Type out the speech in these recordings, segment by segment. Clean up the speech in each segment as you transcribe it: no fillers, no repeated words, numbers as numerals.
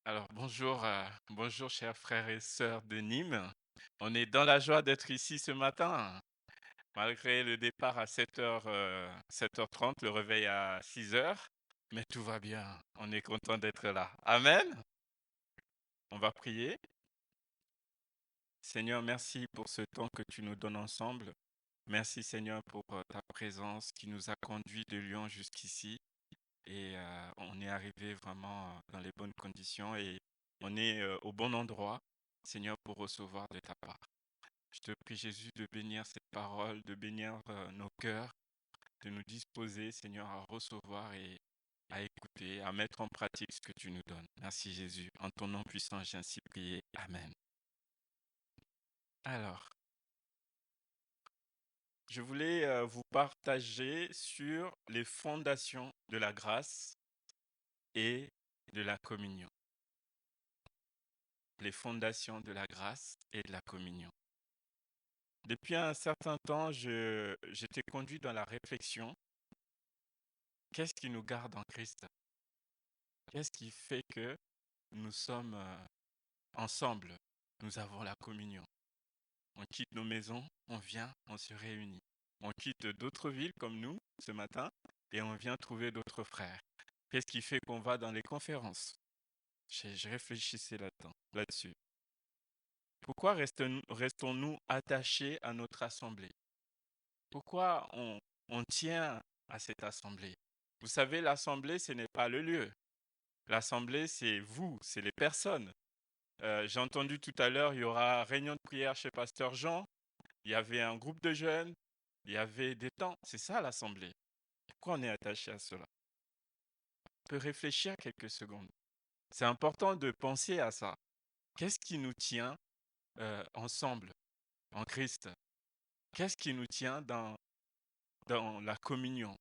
Alors bonjour chers frères et sœurs de Nîmes. On est dans la joie d'être ici ce matin, malgré le départ à 7h, 7h30, le réveil à 6h. Mais tout va bien, on est content d'être là. Amen. On va prier. Seigneur, merci pour ce temps que tu nous donnes ensemble. Merci Seigneur pour ta présence qui nous a conduits de Lyon jusqu'ici. Et on est arrivé vraiment dans les bonnes conditions et on est au bon endroit, Seigneur, pour recevoir de ta part. Je te prie, Jésus, de bénir cette parole, de bénir nos cœurs, de nous disposer, Seigneur, à recevoir et à écouter, à mettre en pratique ce que tu nous donnes. Merci, Jésus. En ton nom puissant, j'ai ainsi prié. Amen. Alors, je voulais vous partager sur les fondations de la grâce et de la communion. Les fondations de la grâce et de la communion. Depuis un certain temps, j'étais conduit dans la réflexion. Qu'est-ce qui nous garde en Christ? Qu'est-ce qui fait que nous sommes ensemble? Nous avons la communion. On quitte nos maisons, on vient, on se réunit. On quitte d'autres villes comme nous ce matin et on vient trouver d'autres frères. Qu'est-ce qui fait qu'on va dans les conférences? Je réfléchissais là-dessus. Pourquoi restons-nous attachés à notre assemblée? Pourquoi on tient à cette assemblée? Vous savez, l'assemblée, ce n'est pas le lieu. L'assemblée, c'est vous, c'est les personnes. J'ai entendu tout à l'heure, il y aura réunion de prière chez Pasteur Jean. Il y avait un groupe de jeunes. Il y avait des temps. C'est ça l'assemblée. Pourquoi on est attaché à cela? On peut réfléchir quelques secondes. C'est important de penser à ça. Qu'est-ce qui nous tient ensemble en Christ? Qu'est-ce qui nous tient dans la communion,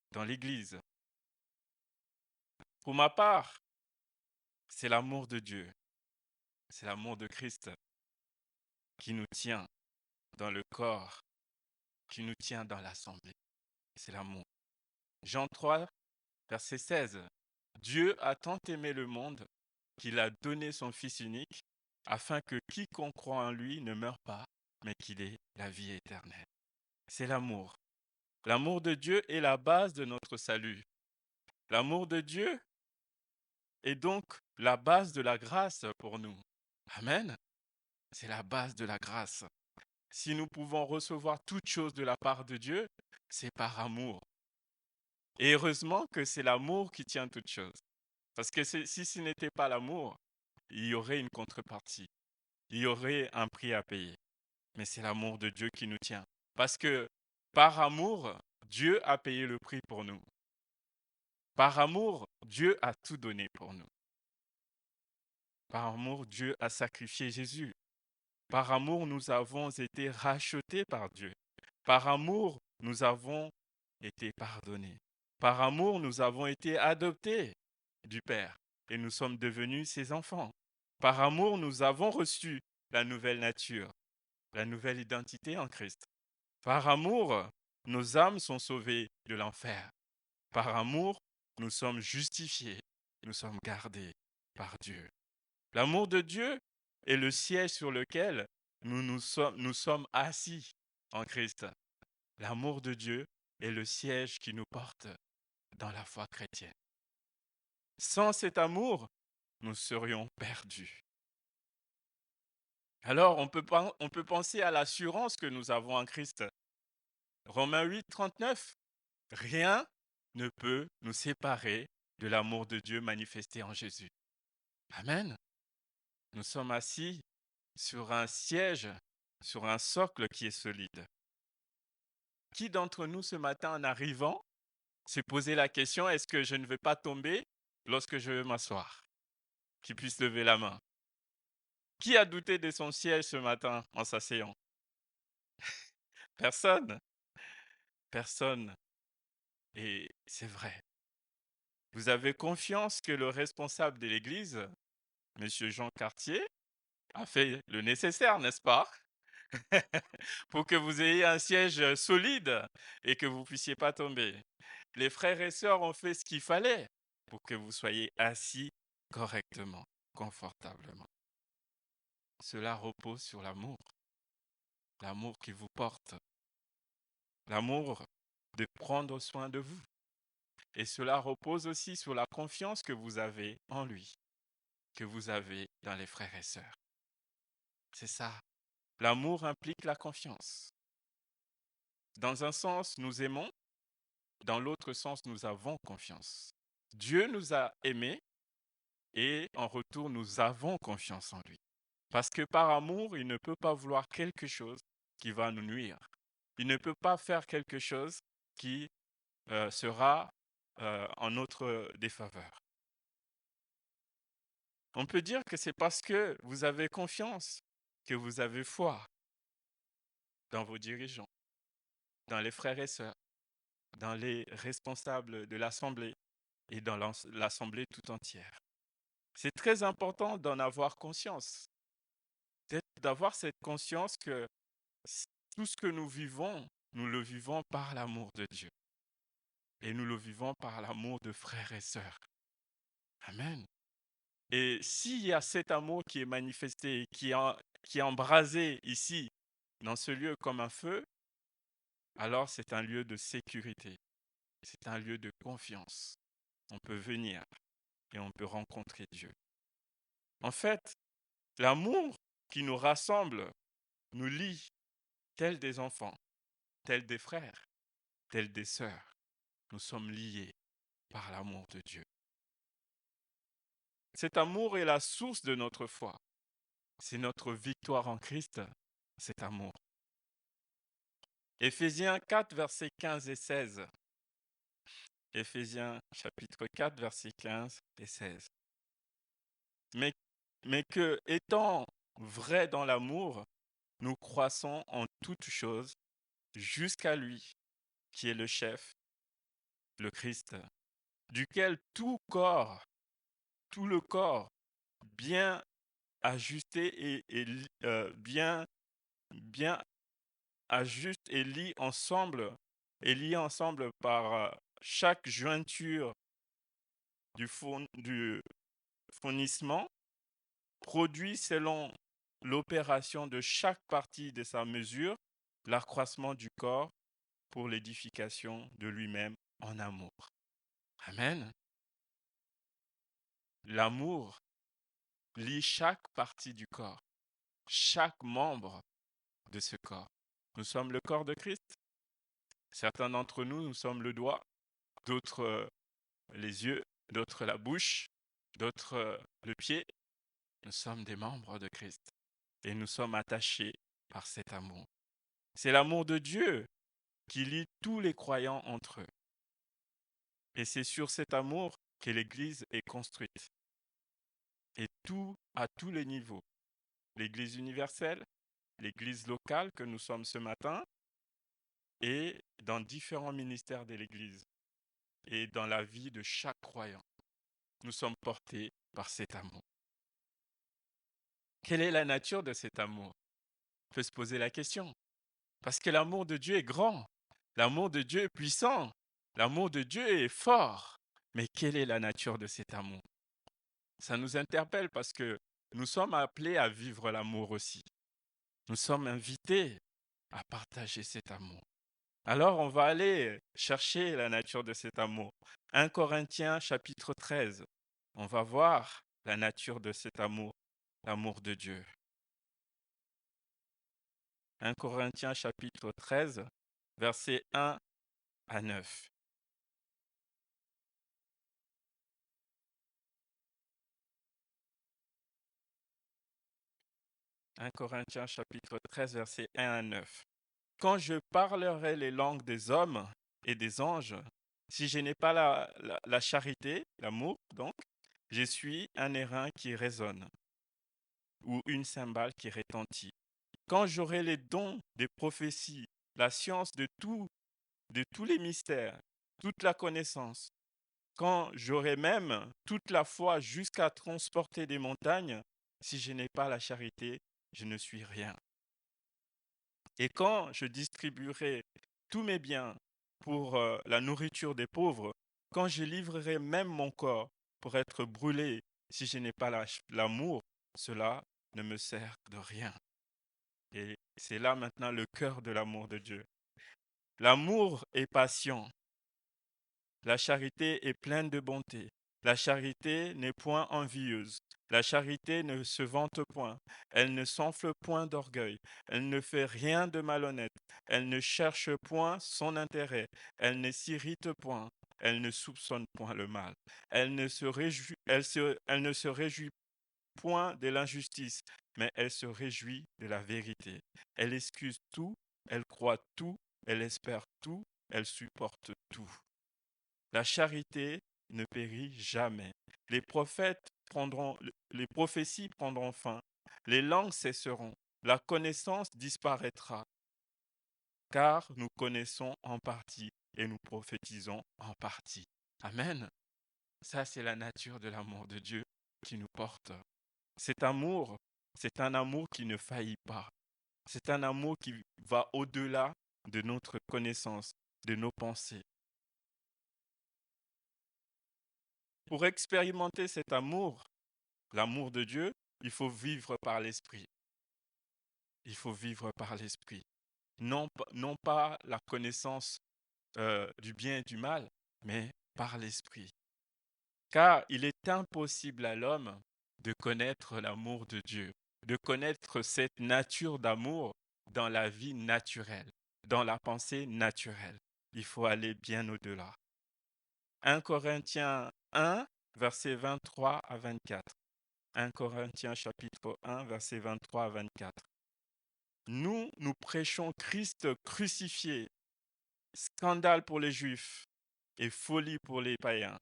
dans l'Église? Pour ma part, c'est l'amour de Dieu, c'est l'amour de Christ qui nous tient dans le corps, qui nous tient dans l'assemblée. C'est l'amour. Jean 3, verset 16. Dieu a tant aimé le monde qu'il a donné son Fils unique afin que quiconque croit en lui ne meure pas, mais qu'il ait la vie éternelle. C'est l'amour. L'amour de Dieu est la base de notre salut. L'amour de Dieu est donc la base de la grâce pour nous. Amen. C'est la base de la grâce. Si nous pouvons recevoir toute chose de la part de Dieu, c'est par amour. Et heureusement que c'est l'amour qui tient toute chose. Parce que si ce n'était pas l'amour, il y aurait une contrepartie. Il y aurait un prix à payer. Mais c'est l'amour de Dieu qui nous tient. Parce que par amour, Dieu a payé le prix pour nous. Par amour, Dieu a tout donné pour nous. Par amour, Dieu a sacrifié Jésus. Par amour, nous avons été rachetés par Dieu. Par amour, nous avons été pardonnés. Par amour, nous avons été adoptés du Père et nous sommes devenus ses enfants. Par amour, nous avons reçu la nouvelle nature, la nouvelle identité en Christ. Par amour, nos âmes sont sauvées de l'enfer. Par amour, nous sommes justifiés, nous sommes gardés par Dieu. L'amour de Dieu est le siège sur lequel nous sommes assis en Christ. L'amour de Dieu est le siège qui nous porte dans la foi chrétienne. Sans cet amour, nous serions perdus. Alors, on peut penser à l'assurance que nous avons en Christ. Romains 8, 39. Rien ne peut nous séparer de l'amour de Dieu manifesté en Jésus. Amen. Nous sommes assis sur un siège, sur un socle qui est solide. Qui d'entre nous ce matin en arrivant s'est posé la question, est-ce que je ne vais pas tomber lorsque je vais m'asseoir? Qui puisse lever la main. Qui a douté de son siège ce matin en s'asseyant? Personne. Personne. Et c'est vrai. Vous avez confiance que le responsable de l'Église, Monsieur Jean Cartier, a fait le nécessaire, n'est-ce pas? Pour que vous ayez un siège solide et que vous ne puissiez pas tomber. Les frères et sœurs ont fait ce qu'il fallait pour que vous soyez assis correctement, confortablement. Cela repose sur l'amour, l'amour qui vous porte, l'amour de prendre soin de vous. Et cela repose aussi sur la confiance que vous avez en lui, que vous avez dans les frères et sœurs. C'est ça. L'amour implique la confiance. Dans un sens, nous aimons, dans l'autre sens, nous avons confiance. Dieu nous a aimés et en retour, nous avons confiance en lui. Parce que par amour, il ne peut pas vouloir quelque chose qui va nous nuire. Il ne peut pas faire quelque chose qui sera en notre défaveur. On peut dire que c'est parce que vous avez confiance, que vous avez foi dans vos dirigeants, dans les frères et sœurs, dans les responsables de l'Assemblée et dans l'Assemblée tout entière. C'est très important d'en avoir conscience, d'avoir cette conscience que tout ce que nous vivons, nous le vivons par l'amour de Dieu. Et nous le vivons par l'amour de frères et sœurs. Amen. Et s'il y a cet amour qui est manifesté, qui est embrasé ici, dans ce lieu comme un feu, alors c'est un lieu de sécurité. C'est un lieu de confiance. On peut venir et on peut rencontrer Dieu. En fait, l'amour qui nous rassemble nous lie, tels des enfants, tels des frères, tels des sœurs. Nous sommes liés par l'amour de Dieu. Cet amour est la source de notre foi. C'est notre victoire en Christ, cet amour. Éphésiens 4, versets 15 et 16. Éphésiens chapitre 4, versets 15 et 16. Mais que, étant vrais dans l'amour, nous croissons en toutes choses jusqu'à lui, qui est le chef, le Christ, duquel tout le corps, bien ajusté et bien ajuste et lié ensemble par chaque jointure du fournissement, produit selon l'opération de chaque partie de sa mesure l'accroissement du corps pour l'édification de lui-même en amour. Amen. L'amour lie chaque partie du corps, chaque membre de ce corps. Nous sommes le corps de Christ. Certains d'entre nous, nous sommes le doigt, d'autres les yeux, d'autres la bouche, d'autres le pied. Nous sommes des membres de Christ et nous sommes attachés par cet amour. C'est l'amour de Dieu qui lie tous les croyants entre eux. Et c'est sur cet amour que l'Église est construite. Et à tous les niveaux. L'Église universelle, l'Église locale que nous sommes ce matin, et dans différents ministères de l'Église, et dans la vie de chaque croyant. Nous sommes portés par cet amour. Quelle est la nature de cet amour? On peut se poser la question. Parce que l'amour de Dieu est grand, l'amour de Dieu est puissant, l'amour de Dieu est fort. Mais quelle est la nature de cet amour? Ça nous interpelle parce que nous sommes appelés à vivre l'amour aussi. Nous sommes invités à partager cet amour. Alors on va aller chercher la nature de cet amour. 1 Corinthiens chapitre 13. On va voir la nature de cet amour, l'amour de Dieu. 1 Corinthiens chapitre 13, versets 1 à 9. « 1 Corinthiens chapitre 13, versets 1 à 9. Quand je parlerai les langues des hommes et des anges, si je n'ai pas la charité, l'amour donc, je suis un airain qui résonne ou une cymbale qui retentit. Quand j'aurai les dons des prophéties, la science de tous les mystères, toute la connaissance, quand j'aurai même toute la foi jusqu'à transporter des montagnes, si je n'ai pas la charité, je ne suis rien. Et quand je distribuerai tous mes biens pour la nourriture des pauvres, quand je livrerai même mon corps pour être brûlé, Si je n'ai pas l'amour, cela ne me sert de rien. Et c'est là maintenant le cœur de l'amour de Dieu. L'amour est patient. La charité est pleine de bonté. La charité n'est point envieuse. La charité ne se vante point. Elle ne s'enfle point d'orgueil. Elle ne fait rien de malhonnête. Elle ne cherche point son intérêt. Elle ne s'irrite point. Elle ne soupçonne point le mal. Elle ne se réjouit point de l'injustice, mais elle se réjouit de la vérité. Elle excuse tout. Elle croit tout. Elle espère tout. Elle supporte tout. La charité ne périt jamais. Les prophètes prendront, les prophéties prendront fin. Les langues cesseront. La connaissance disparaîtra. Car nous connaissons en partie et nous prophétisons en partie. Amen. Ça, c'est la nature de l'amour de Dieu qui nous porte. Cet amour, c'est un amour qui ne faillit pas. C'est un amour qui va au-delà de notre connaissance, de nos pensées. Pour expérimenter cet amour, l'amour de Dieu, il faut vivre par l'esprit. Il faut vivre par l'esprit. Non pas la connaissance du bien et du mal, mais par l'esprit. Car il est impossible à l'homme de connaître l'amour de Dieu, de connaître cette nature d'amour dans la vie naturelle, dans la pensée naturelle. Il faut aller bien au-delà. 1 Corinthiens 1, versets 23 à 24. 1 Corinthiens chapitre 1, versets 23 à 24. Nous prêchons Christ crucifié, scandale pour les Juifs et folie pour les païens,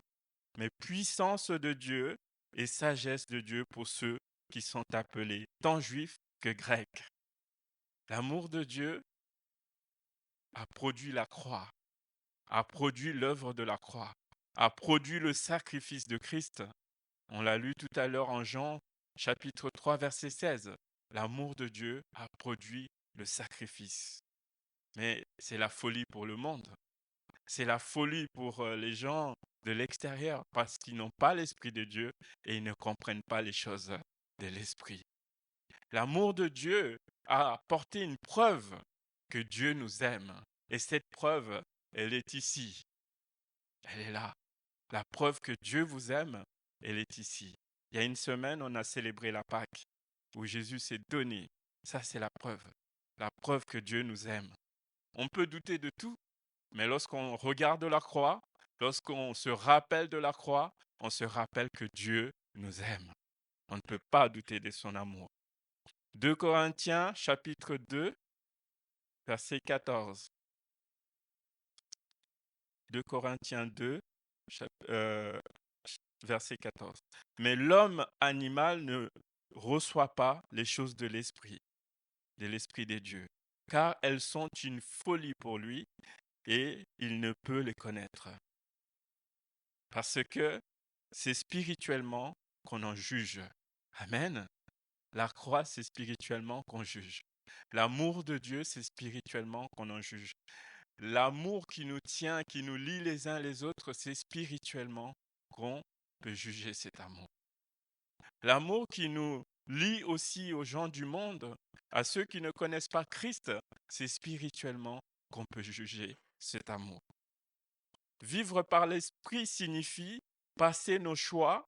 mais puissance de Dieu et sagesse de Dieu pour ceux qui sont appelés tant juifs que grecs. L'amour de Dieu a produit la croix, a produit l'œuvre de la croix, a produit le sacrifice de Christ. On l'a lu tout à l'heure en Jean chapitre 3 verset 16. L'amour de Dieu a produit le sacrifice. Mais c'est la folie pour le monde. C'est la folie pour les gens de l'extérieur parce qu'ils n'ont pas l'Esprit de Dieu et ils ne comprennent pas les choses de l'Esprit. L'amour de Dieu a apporté une preuve que Dieu nous aime. Et cette preuve, elle est ici. Elle est là. La preuve que Dieu vous aime, elle est ici. Il y a une semaine, on a célébré la Pâque où Jésus s'est donné. Ça, c'est la preuve. La preuve que Dieu nous aime. On peut douter de tout, mais lorsqu'on regarde la croix, lorsqu'on se rappelle de la croix, on se rappelle que Dieu nous aime. On ne peut pas douter de son amour. 2 Corinthiens chapitre 2, verset 14. 2 Corinthiens 2, verset 14. Mais l'homme animal ne reçoit pas les choses de l'esprit des dieux, car elles sont une folie pour lui et il ne peut les connaître. Parce que c'est spirituellement qu'on en juge. Amen. La croix, c'est spirituellement qu'on juge. L'amour de Dieu, c'est spirituellement qu'on en juge. L'amour qui nous tient, qui nous lie les uns les autres, c'est spirituellement qu'on peut juger cet amour. L'amour qui nous lie aussi aux gens du monde, à ceux qui ne connaissent pas Christ, c'est spirituellement qu'on peut juger cet amour. Vivre par l'esprit signifie passer nos choix,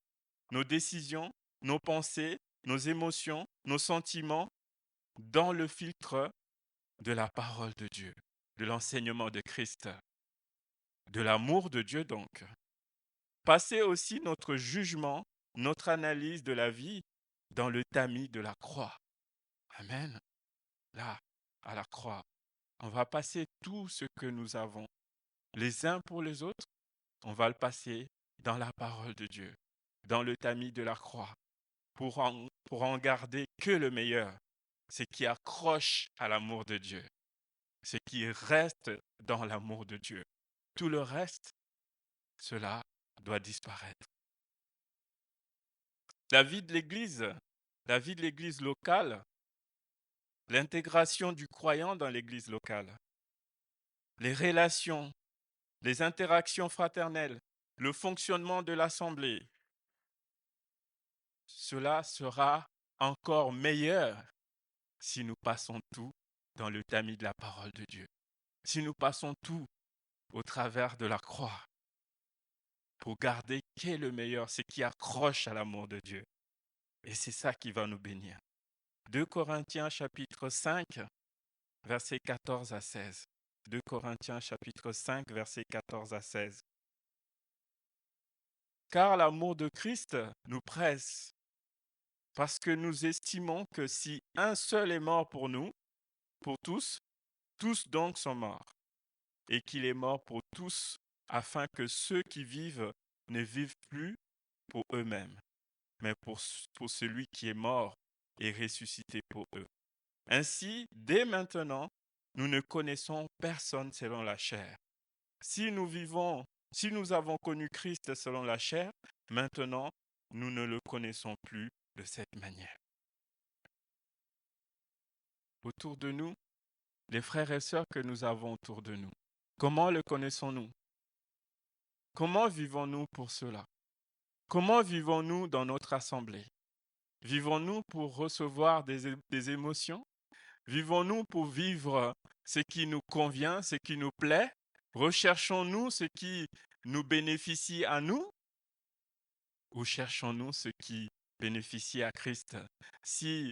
nos décisions, nos pensées, nos émotions, nos sentiments dans le filtre de la parole de Dieu, de l'enseignement de Christ, de l'amour de Dieu donc. Passer aussi notre jugement, notre analyse de la vie dans le tamis de la croix. Amen. Là, à la croix, on va passer tout ce que nous avons, les uns pour les autres, on va le passer dans la parole de Dieu, dans le tamis de la croix, pour en garder que le meilleur, ce qui accroche à l'amour de Dieu, ce qui reste dans l'amour de Dieu. Tout le reste, cela doit disparaître. La vie de l'Église locale, l'intégration du croyant dans l'Église locale, les relations, les interactions fraternelles, le fonctionnement de l'Assemblée, cela sera encore meilleur si nous passons tout dans le tamis de la parole de Dieu. Si nous passons tout au travers de la croix pour garder qui est le meilleur, ce qui accroche à l'amour de Dieu. Et c'est ça qui va nous bénir. 2 Corinthiens chapitre 5, versets 14 à 16. 2 Corinthiens chapitre 5, versets 14 à 16. Car l'amour de Christ nous presse, parce que nous estimons que si un seul est mort pour nous, pour tous, tous donc sont morts, et qu'il est mort pour tous, afin que ceux qui vivent ne vivent plus pour eux-mêmes, mais pour celui qui est mort et ressuscité pour eux. Ainsi, dès maintenant, nous ne connaissons personne selon la chair. Si nous avons connu Christ selon la chair, maintenant, nous ne le connaissons plus de cette manière. Autour de nous, les frères et sœurs que nous avons autour de nous, comment le connaissons-nous? Comment vivons-nous pour cela? Comment vivons-nous dans notre assemblée? Vivons-nous pour recevoir des émotions? Vivons-nous pour vivre ce qui nous convient, ce qui nous plaît? Recherchons-nous ce qui nous bénéficie à nous? Ou cherchons-nous ce qui bénéficie à Christ? Si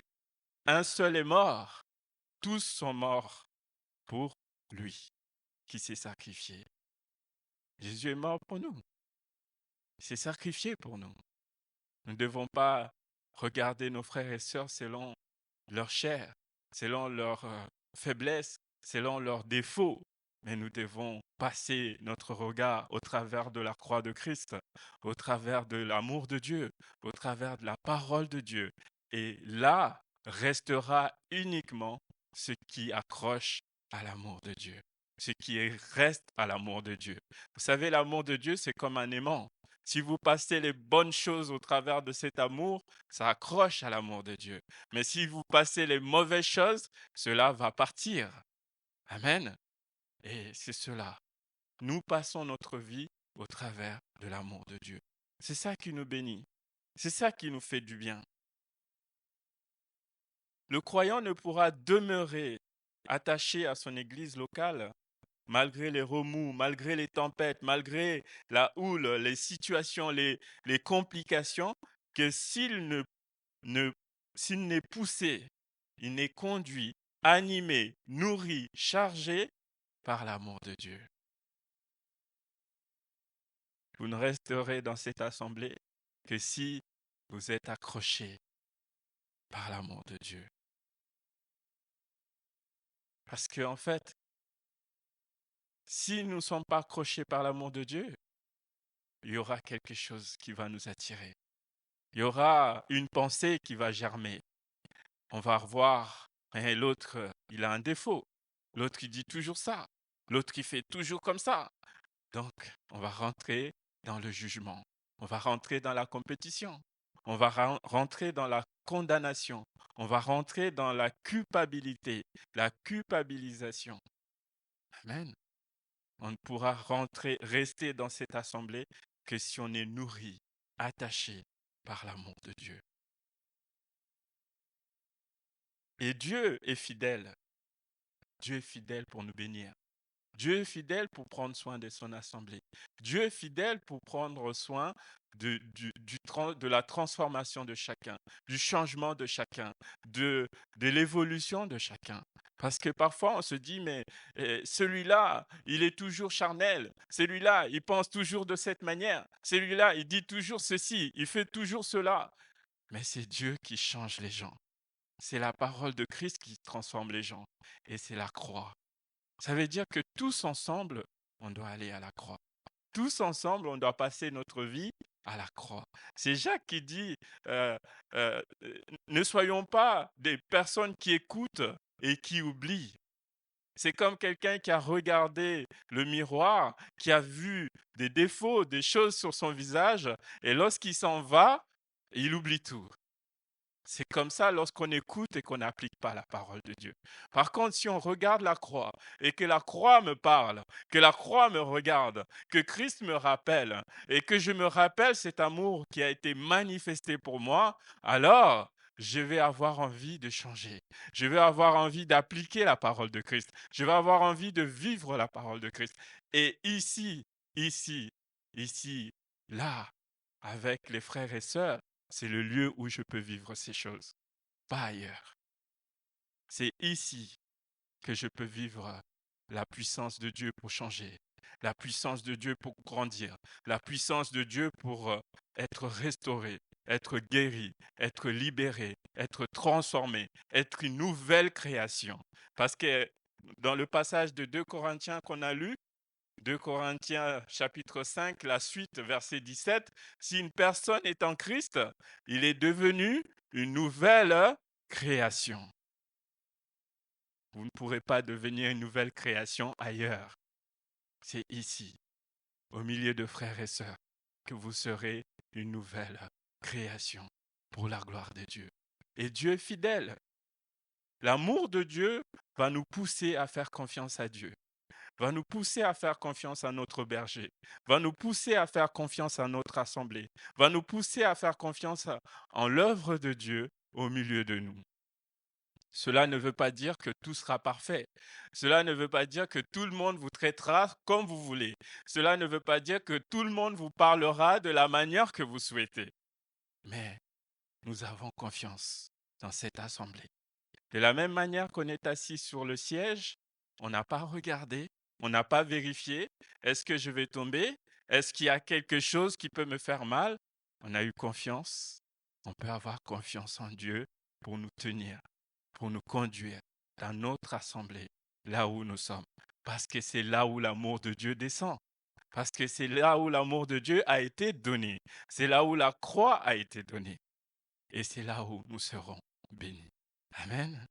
un seul est mort, tous sont morts pour lui qui s'est sacrifié. Jésus est mort pour nous. Il s'est sacrifié pour nous. Nous ne devons pas regarder nos frères et sœurs selon leur chair, selon leur faiblesse, selon leurs défauts, mais nous devons passer notre regard au travers de la croix de Christ, au travers de l'amour de Dieu, au travers de la parole de Dieu. Et là restera uniquement ce qui accroche à l'amour de Dieu, ce qui reste à l'amour de Dieu. Vous savez, l'amour de Dieu, c'est comme un aimant. Si vous passez les bonnes choses au travers de cet amour, ça accroche à l'amour de Dieu. Mais si vous passez les mauvaises choses, cela va partir. Amen. Et c'est cela. Nous passons notre vie au travers de l'amour de Dieu. C'est ça qui nous bénit. C'est ça qui nous fait du bien. Le croyant ne pourra demeurer attaché à son église locale malgré les remous, malgré les tempêtes, malgré la houle, les situations, les complications, que ne- s'il n'est poussé, il n'est conduit, animé, nourri, chargé par l'amour de Dieu. Vous ne resterez dans cette assemblée que si vous êtes accroché par l'amour de Dieu. Parce qu'en fait, si nous ne sommes pas accrochés par l'amour de Dieu, il y aura quelque chose qui va nous attirer. Il y aura une pensée qui va germer. On va revoir, hein, l'autre, il a un défaut. L'autre, il dit toujours ça. L'autre, il fait toujours comme ça. Donc, on va rentrer dans le jugement. On va rentrer dans la compétition. On va rentrer dans la condamnation. On va rentrer dans la culpabilité, la culpabilisation. Amen. On ne pourra rester dans cette assemblée que si on est nourri, attaché par l'amour de Dieu. Et Dieu est fidèle. Dieu est fidèle pour nous bénir. Dieu est fidèle pour prendre soin de son assemblée. Dieu est fidèle pour prendre soin de la transformation de chacun, du changement de chacun, de l'évolution de chacun. Parce que parfois on se dit, mais celui-là, il est toujours charnel. Celui-là, il pense toujours de cette manière. Celui-là, il dit toujours ceci, il fait toujours cela. Mais c'est Dieu qui change les gens. C'est la parole de Christ qui transforme les gens. Et c'est la croix. Ça veut dire que tous ensemble, on doit aller à la croix. Tous ensemble, on doit passer notre vie à la croix. C'est Jacques qui dit, euh, euh, ne soyons pas des personnes qui écoutent et qui oublient. C'est comme quelqu'un qui a regardé le miroir, qui a vu des défauts, des choses sur son visage, et lorsqu'il s'en va, il oublie tout. C'est comme ça lorsqu'on écoute et qu'on n'applique pas la parole de Dieu. Par contre, si on regarde la croix et que la croix me parle, que la croix me regarde, que Christ me rappelle et que je me rappelle cet amour qui a été manifesté pour moi, alors je vais avoir envie de changer. Je vais avoir envie d'appliquer la parole de Christ. Je vais avoir envie de vivre la parole de Christ. Et ici, ici, là, avec les frères et sœurs, c'est le lieu où je peux vivre ces choses, pas ailleurs. C'est ici que je peux vivre la puissance de Dieu pour changer, la puissance de Dieu pour grandir, la puissance de Dieu pour être restauré, être guéri, être libéré, être transformé, être une nouvelle création. Parce que dans le passage de 2 Corinthiens qu'on a lu, 2 Corinthiens chapitre 5, la suite, verset 17, si une personne est en Christ, il est devenu une nouvelle création. Vous ne pourrez pas devenir une nouvelle création ailleurs. C'est ici, au milieu de frères et sœurs, que vous serez une nouvelle création pour la gloire de Dieu. Et Dieu est fidèle. L'amour de Dieu va nous pousser à faire confiance à Dieu, va nous pousser à faire confiance à notre berger, va nous pousser à faire confiance à notre assemblée, va nous pousser à faire confiance en l'œuvre de Dieu au milieu de nous. Cela ne veut pas dire que tout sera parfait. Cela ne veut pas dire que tout le monde vous traitera comme vous voulez. Cela ne veut pas dire que tout le monde vous parlera de la manière que vous souhaitez. Mais nous avons confiance dans cette assemblée. De la même manière qu'on est assis sur le siège, on n'a pas regardé, on n'a pas vérifié. Est-ce que je vais tomber? Est-ce qu'il y a quelque chose qui peut me faire mal? On a eu confiance. On peut avoir confiance en Dieu pour nous tenir, pour nous conduire dans notre assemblée, là où nous sommes. Parce que c'est là où l'amour de Dieu descend. Parce que c'est là où l'amour de Dieu a été donné. C'est là où la croix a été donnée. Et c'est là où nous serons bénis. Amen.